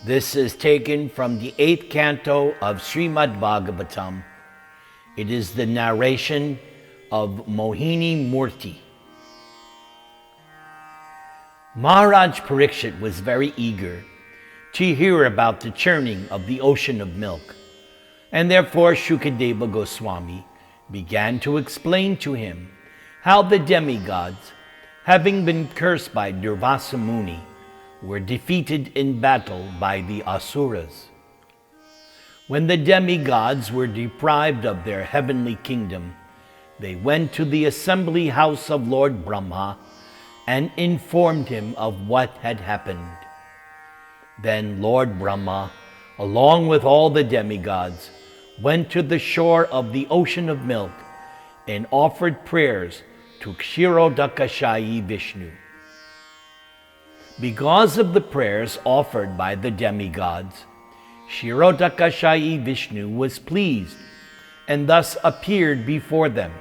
This is taken from the 8th canto of Srimad Bhagavatam. It is the narration of Mohini Murti. Maharaj Parikshit was very eager to hear about the churning of the ocean of milk, and therefore Shukadeva Goswami began to explain to him how the demigods, having been cursed by Durvasa Muni, were defeated in battle by the Asuras. When the demigods were deprived of their heavenly kingdom, they went to the assembly house of Lord Brahma and informed him of what had happened. Then Lord Brahma, along with all the demigods, went to the shore of the ocean of milk and offered prayers to Kshirodakashayi Vishnu. Because of the prayers offered by the demigods, Kshirodakashayi Vishnu was pleased and thus appeared before them.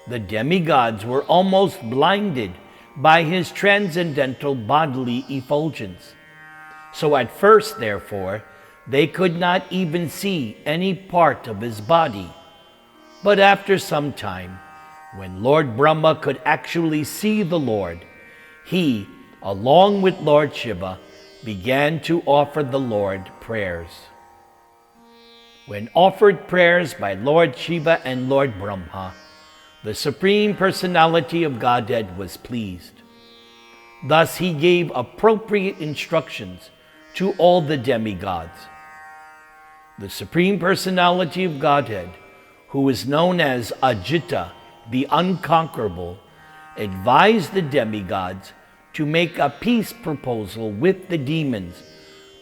The demigods were almost blinded by his transcendental bodily effulgence. So at first, therefore, they could not even see any part of his body. But after some time, when Lord Brahma could actually see the Lord, he, along with Lord Shiva, began to offer the Lord prayers. When offered prayers by Lord Shiva and Lord Brahma, the Supreme Personality of Godhead was pleased. Thus he gave appropriate instructions to all the demigods. The Supreme Personality of Godhead, who is known as Ajita, the Unconquerable, advised the demigods to make a peace proposal with the demons,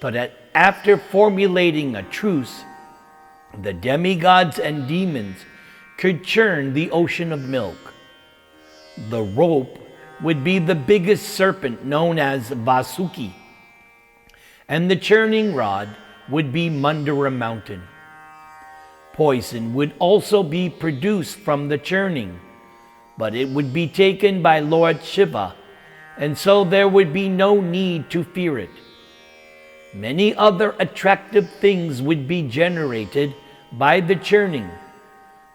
so that after formulating a truce, the demigods and demons could churn the ocean of milk. The rope would be the biggest serpent known as Vasuki, and the churning rod would be Mandara mountain. Poison would also be produced from the churning, but it would be taken by Lord Shiva, and so there would be no need to fear it. Many other attractive things would be generated by the churning,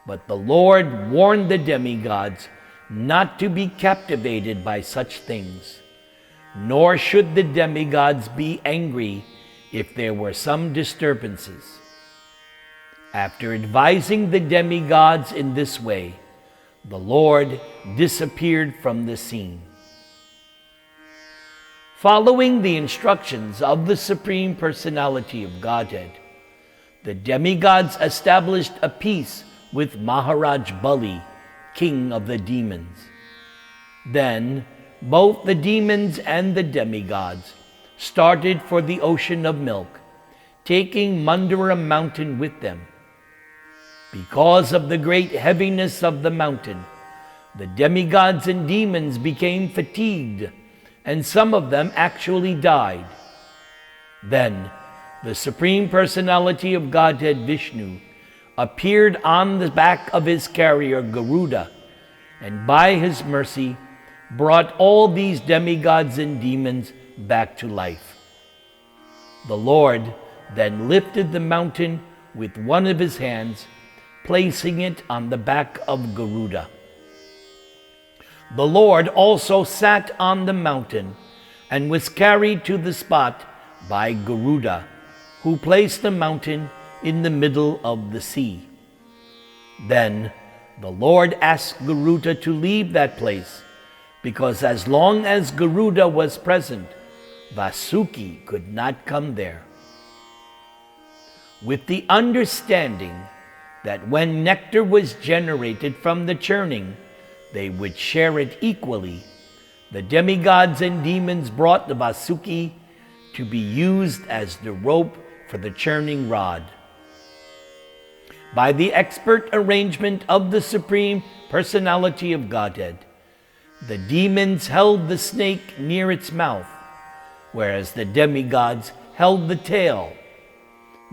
but the Lord warned the demigods not to be captivated by such things, nor should the demigods be angry if there were some disturbances. After advising the demigods in this way, the Lord disappeared from the scene. Following the instructions of the Supreme Personality of Godhead, the demigods established a peace with Maharaj Bali, king of the demons. Then both the demons and the demigods started for the ocean of milk, taking Mandara mountain with them. Because of the great heaviness of the mountain, the demigods and demons became fatigued, and some of them actually died. Then the Supreme Personality of Godhead Vishnu appeared on the back of his carrier Garuda, and by his mercy brought all these demigods and demons back to life. The Lord then lifted the mountain with one of his hands, placing it on the back of Garuda. The Lord also sat on the mountain and was carried to the spot by Garuda, who placed the mountain in the middle of the sea. Then the Lord asked Garuda to leave that place, because as long as Garuda was present, Vasuki could not come there. With the understanding that when nectar was generated from the churning, they would share it equally, the demigods and demons brought the Vasuki to be used as the rope for the churning rod. By the expert arrangement of the Supreme Personality of Godhead, the demons held the snake near its mouth, whereas the demigods held the tail.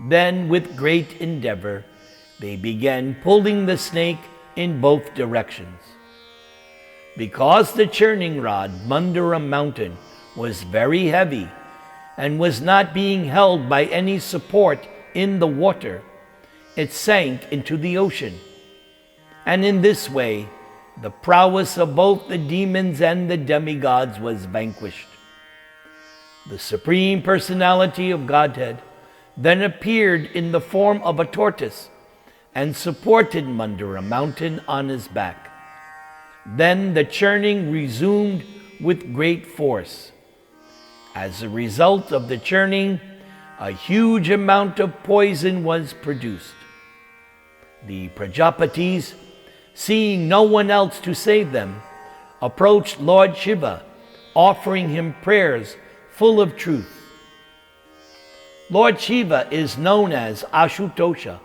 Then, with great endeavor, they began pulling the snake in both directions. Because the churning rod, Mandara mountain, was very heavy, and was not being held by any support in the water, it sank into the ocean. And in this way, the prowess of both the demons and the demigods was vanquished. The Supreme Personality of Godhead then appeared in the form of a tortoise and supported him under a mountain on his back. Then the churning resumed with great force. As a result of the churning, a huge amount of poison was produced. The Prajapatis, seeing no one else to save them, approached Lord Shiva, offering him prayers full of truth. Lord Shiva is known as Ashutosha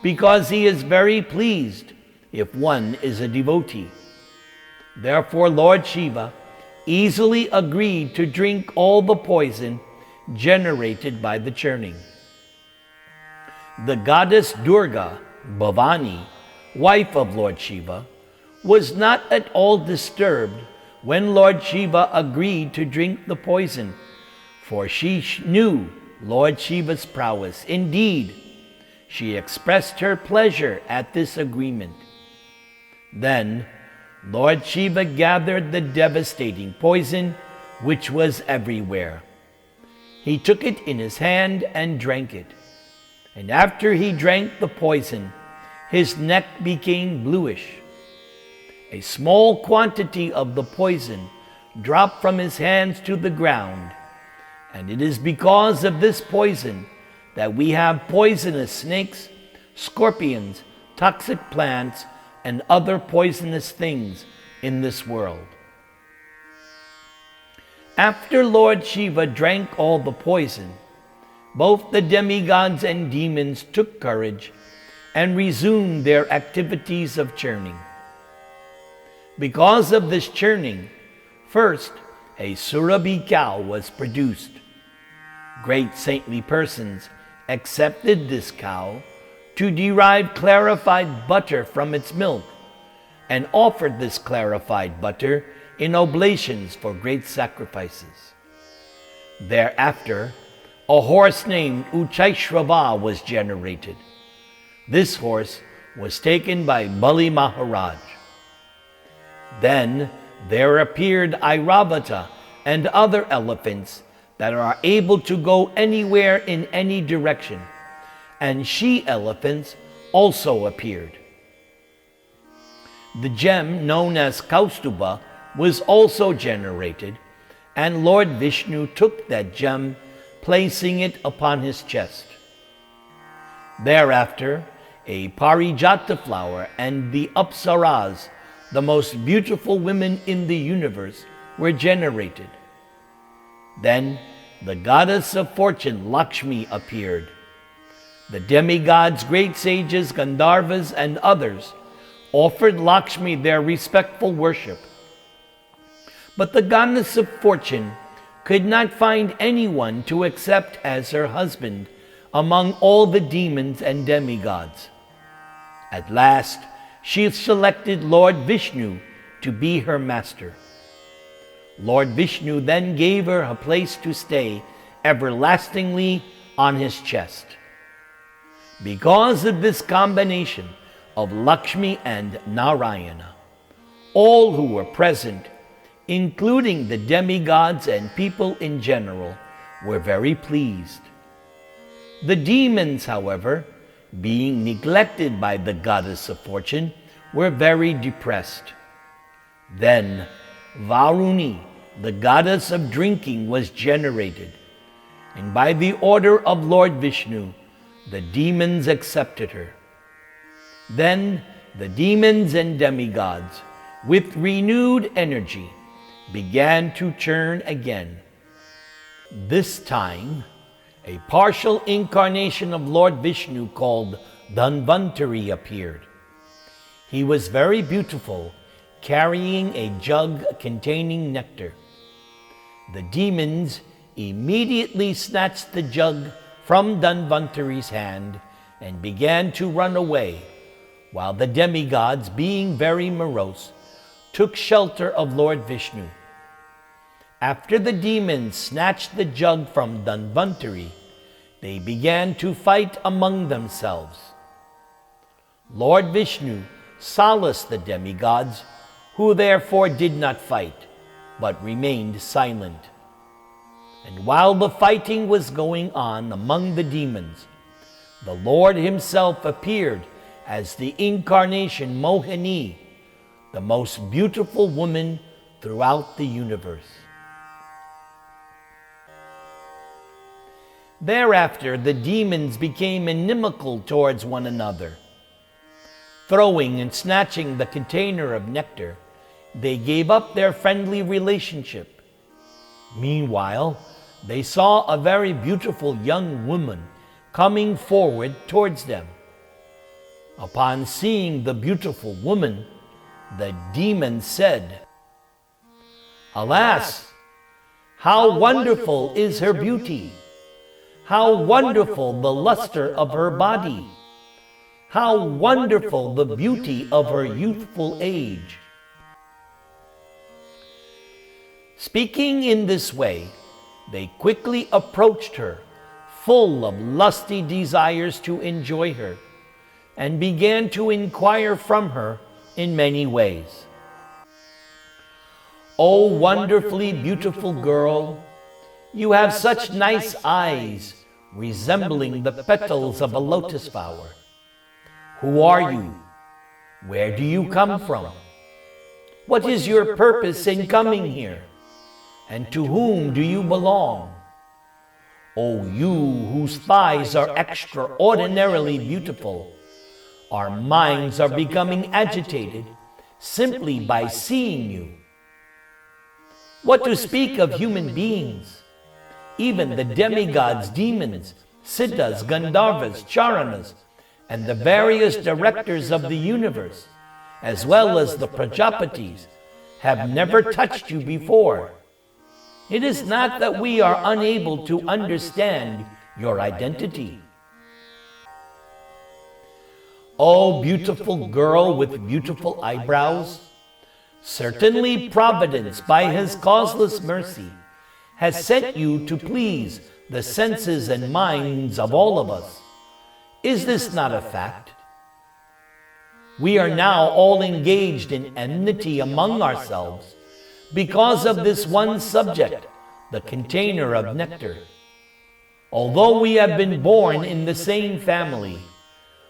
because he is very pleased if one is a devotee. Therefore, Lord Shiva easily agreed to drink all the poison generated by the churning. The goddess Durga, Bhavani, wife of Lord Shiva, was not at all disturbed when Lord Shiva agreed to drink the poison, for she knew Lord Shiva's prowess. Indeed, she expressed her pleasure at this agreement. Then Lord Shiva gathered the devastating poison, which was everywhere. He took it in his hand and drank it. And after he drank the poison, his neck became bluish. A small quantity of the poison dropped from his hands to the ground, and it is because of this poison that we have poisonous snakes, scorpions, toxic plants, and other poisonous things in this world. After Lord Shiva drank all the poison, both the demigods and demons took courage and resumed their activities of churning. Because of this churning, first a Surabhi cow was produced. Great saintly persons accepted this cow to derive clarified butter from its milk and offered this clarified butter in oblations for great sacrifices. Thereafter, a horse named Uchaishrava was generated. This horse was taken by Bali Maharaj. Then there appeared Airavata and other elephants that are able to go anywhere in any direction, and she-elephants also appeared. The gem known as Kaustuba was also generated, and Lord Vishnu took that gem, placing it upon his chest. Thereafter, a Parijata flower and the Apsaras, the most beautiful women in the universe, were generated. Then the goddess of fortune, Lakshmi, appeared. The demigods, great sages, Gandharvas, and others offered Lakshmi their respectful worship. But the goddess of fortune could not find anyone to accept as her husband among all the demons and demigods. At last, she selected Lord Vishnu to be her master. Lord Vishnu then gave her a place to stay everlastingly on his chest. Because of this combination of Lakshmi and Narayana, all who were present, including the demigods and people in general, were very pleased. The demons, however, being neglected by the goddess of fortune, were very depressed. Then Varuni, the goddess of drinking, was generated, and by the order of Lord Vishnu, the demons accepted her. Then the demons and demigods, with renewed energy, began to churn again. This time, a partial incarnation of Lord Vishnu called Dhanvantari appeared. He was very beautiful, carrying a jug containing nectar. The demons immediately snatched the jug from Dhanvantari's hand and began to run away, while the demigods, being very morose, took shelter of Lord Vishnu. After the demons snatched the jug from Dhanvantari, they began to fight among themselves. Lord Vishnu solaced the demigods, who therefore did not fight, but remained silent. And while the fighting was going on among the demons, the Lord himself appeared as the incarnation Mohini, the most beautiful woman throughout the universe. Thereafter, the demons became inimical towards one another. Throwing and snatching the container of nectar, they gave up their friendly relationship. Meanwhile, they saw a very beautiful young woman coming forward towards them. Upon seeing the beautiful woman, the demon said, "Alas, how wonderful is her beauty! How wonderful the luster of her body! How wonderful the beauty of her youthful age!" Speaking in this way, they quickly approached her, full of lusty desires to enjoy her, and began to inquire from her in many ways. "O wonderfully beautiful girl, you have such nice eyes, resembling the petals of a lotus flower. Who are you? Where do you come from? What is your purpose in coming here? And to whom do you belong? O you whose thighs are extraordinarily beautiful, our minds are becoming agitated simply by seeing you. What to speak of human beings? Even the demigods, demons, siddhas, gandharvas, charanas, and the various directors of the universe, as well as the prajapatis, have never touched you before. It is not that we are unable to understand your identity. O beautiful girl with beautiful eyebrows, certainly Providence, by his causeless mercy, has sent you to please the senses and minds of all of us. Is this not a fact? We are now all engaged in enmity among ourselves because of this one subject, the container of nectar. Although we have been born in the same family,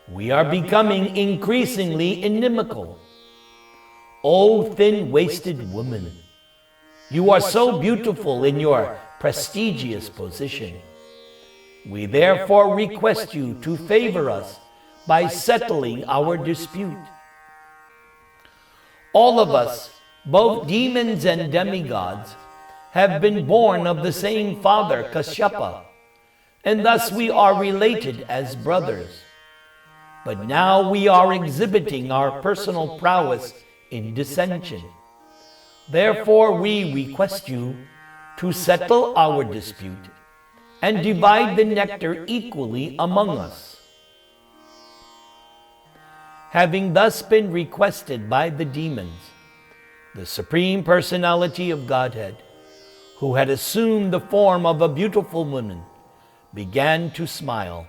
we are becoming increasingly inimical. O thin-waisted woman, you are so beautiful in your prestigious position. We therefore request you to favor us by settling our dispute. All of us, both demons and demigods, have been born of the same father, Kashyapa, and thus we are related as brothers. But now we are exhibiting our personal prowess in dissension. Therefore we request you to settle our dispute and divide the nectar equally among us. Having thus been requested by the demons, the Supreme Personality of Godhead, who had assumed the form of a beautiful woman, began to smile.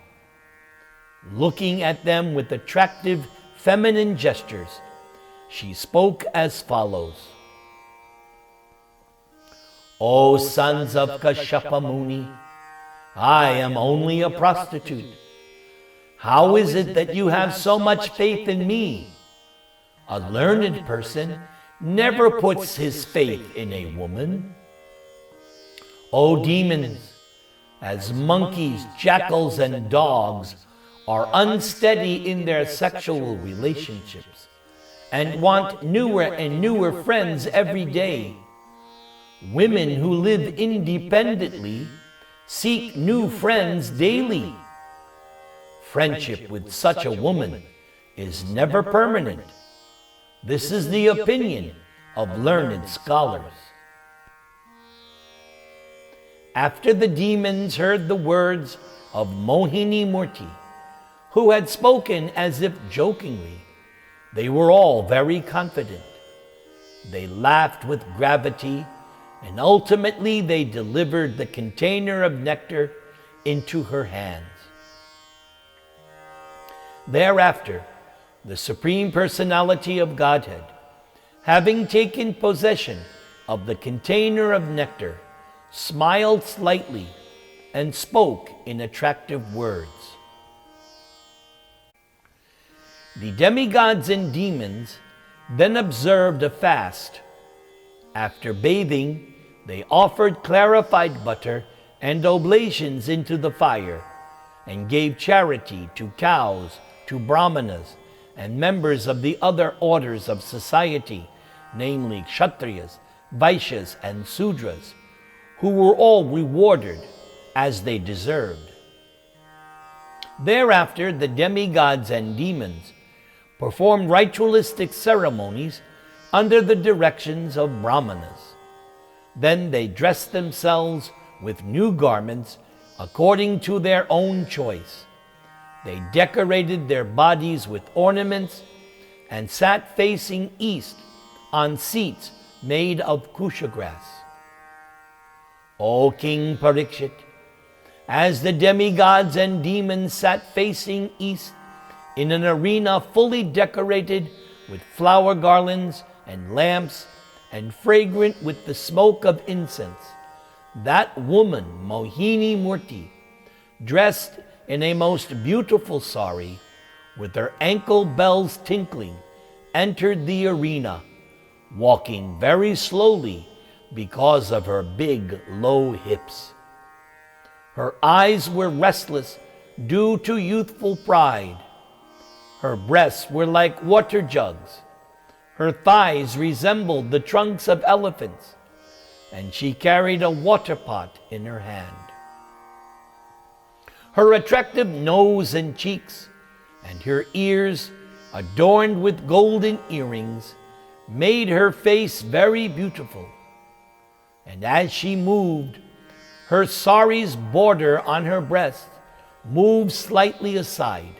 Looking at them with attractive feminine gestures, she spoke as follows. O sons of Kashyapa Muni, I am only a prostitute. How is it that you have so much faith in me? A learned person never puts his faith in a woman. O demons, as monkeys, jackals, and dogs are unsteady in their sexual relationships and want newer and newer friends every day, women who live independently seek new friends daily. Friendship with such a woman is never permanent. This is the opinion of learned scholars. After the demons heard the words of Mohini Murti, who had spoken as if jokingly, they were all very confident. They laughed with gravity and ultimately they delivered the container of nectar into her hands. Thereafter, the Supreme Personality of Godhead, having taken possession of the container of nectar, smiled slightly and spoke in attractive words. The demigods and demons then observed a fast. After bathing, they offered clarified butter and oblations into the fire, and gave charity to cows, to brahmanas, and members of the other orders of society, namely Kshatriyas, Vaishyas, and Sudras, who were all rewarded as they deserved. Thereafter, the demigods and demons performed ritualistic ceremonies under the directions of brahmanas. Then they dressed themselves with new garments according to their own choice. They decorated their bodies with ornaments and sat facing east on seats made of kusha grass. O King Parikshit, as the demigods and demons sat facing east in an arena fully decorated with flower garlands and lamps and fragrant with the smoke of incense, that woman, Mohini Murti, dressed in a most beautiful sari, with her ankle bells tinkling, entered the arena, walking very slowly because of her big, low hips. Her eyes were restless due to youthful pride. Her breasts were like water jugs. Her thighs resembled the trunks of elephants, and she carried a water pot in her hand. Her attractive nose and cheeks, and her ears, adorned with golden earrings, made her face very beautiful. And as she moved, her sari's border on her breast moved slightly aside.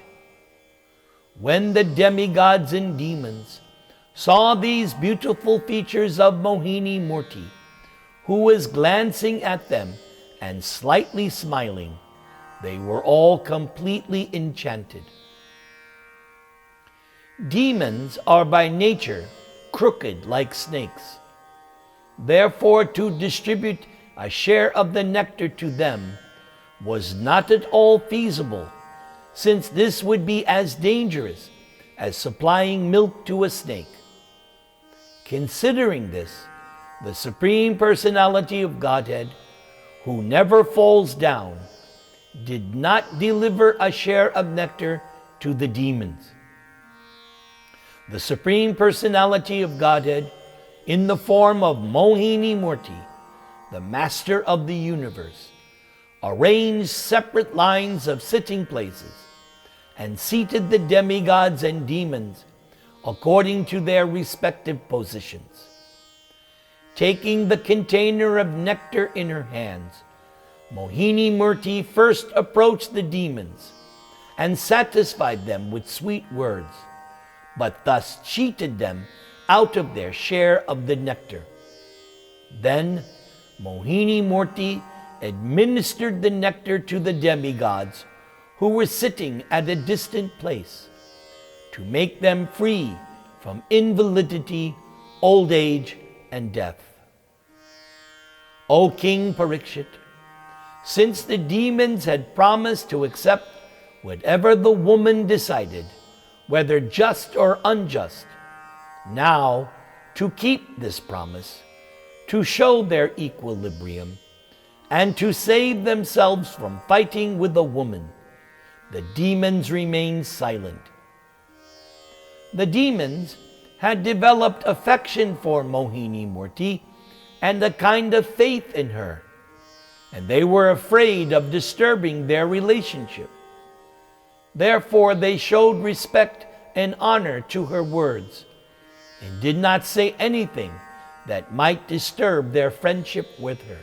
When the demigods and demons saw these beautiful features of Mohini Murti, who was glancing at them and slightly smiling, they were all completely enchanted. Demons are by nature crooked like snakes. Therefore, to distribute a share of the nectar to them was not at all feasible, since this would be as dangerous as supplying milk to a snake. Considering this, the Supreme Personality of Godhead, who never falls down, did not deliver a share of nectar to the demons. The Supreme Personality of Godhead, in the form of Mohini Murti, the Master of the universe, arranged separate lines of sitting places and seated the demigods and demons according to their respective positions. Taking the container of nectar in her hands, Mohini Murti first approached the demons and satisfied them with sweet words, but thus cheated them out of their share of the nectar. Then Mohini Murti administered the nectar to the demigods who were sitting at a distant place, to make them free from invalidity, old age, and death. O King Parikshit, since the demons had promised to accept whatever the woman decided, whether just or unjust, now, to keep this promise, to show their equilibrium, and to save themselves from fighting with the woman, the demons remained silent. The demons had developed affection for Mohini Murti and a kind of faith in her, and they were afraid of disturbing their relationship. Therefore, they showed respect and honor to her words, and did not say anything that might disturb their friendship with her.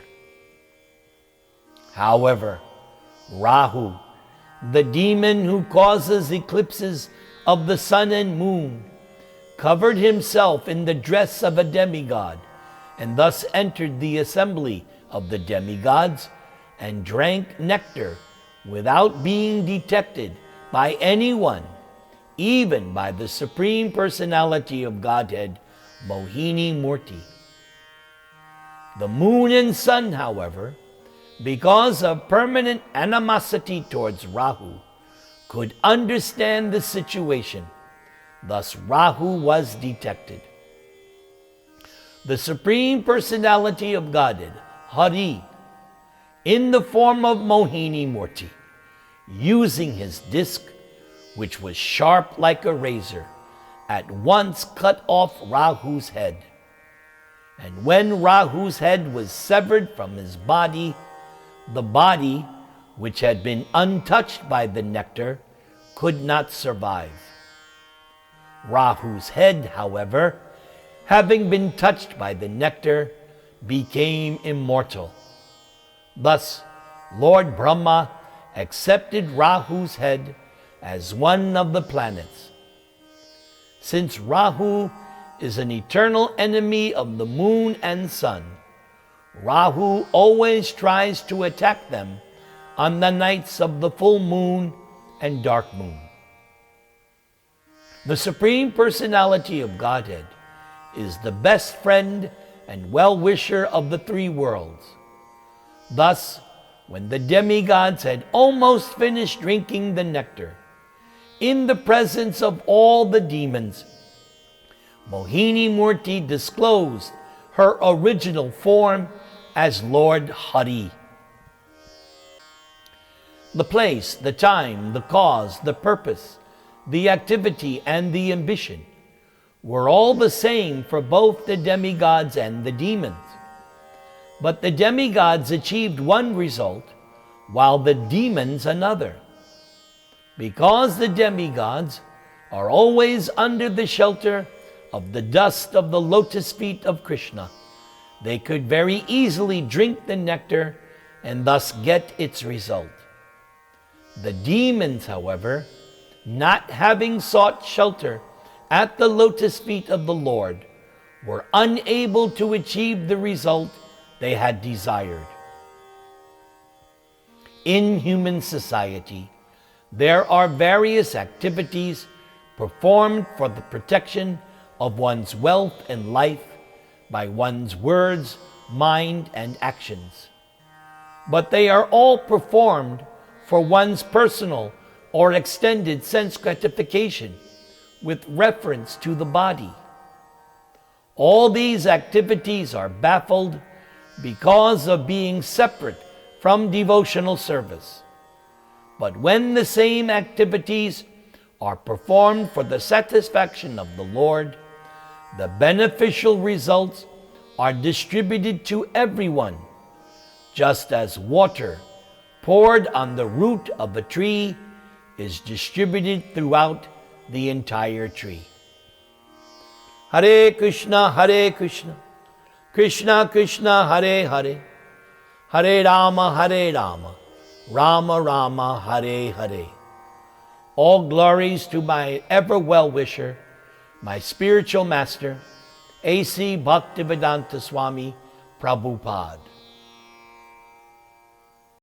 However, Rahu, the demon who causes eclipses of the sun and moon, covered himself in the dress of a demigod and thus entered the assembly of the demigods and drank nectar without being detected by anyone, even by the Supreme Personality of Godhead, Mohini Murti. The moon and sun, however, because of permanent animosity towards Rahu, could understand the situation. Thus Rahu was detected. The Supreme Personality of Godhead, Hari, in the form of Mohini Murti, using his disc, which was sharp like a razor, at once cut off Rahu's head. And when Rahu's head was severed from his body, the body, which had been untouched by the nectar, could not survive. Rahu's head, however, having been touched by the nectar, became immortal. Thus, Lord Brahma accepted Rahu's head as one of the planets. Since Rahu is an eternal enemy of the moon and sun, Rahu always tries to attack them on the nights of the full moon and dark moon. The Supreme Personality of Godhead is the best friend and well-wisher of the three worlds. Thus, when the demigods had almost finished drinking the nectar, in the presence of all the demons, Mohini Murti disclosed her original form as Lord Hari. The place, the time, the cause, the purpose, the activity, and the ambition were all the same for both the demigods and the demons. But the demigods achieved one result, while the demons another. Because the demigods are always under the shelter of the dust of the lotus feet of Krishna, they could very easily drink the nectar and thus get its result. The demons, however, not having sought shelter at the lotus feet of the Lord, were unable to achieve the result they had desired. In human society, there are various activities performed for the protection of one's wealth and life by one's words, mind, and actions. But they are all performed for one's personal or extended sense gratification with reference to the body. All these activities are baffled because of being separate from devotional service. But when the same activities are performed for the satisfaction of the Lord, the beneficial results are distributed to everyone, just as water poured on the root of a tree is distributed throughout the entire tree. Hare Krishna, Krishna Krishna, Hare Hare, Hare Rama, Rama Rama, Hare Hare. All glories to my ever well-wisher, my spiritual master, A.C. Bhaktivedanta Swami Prabhupada.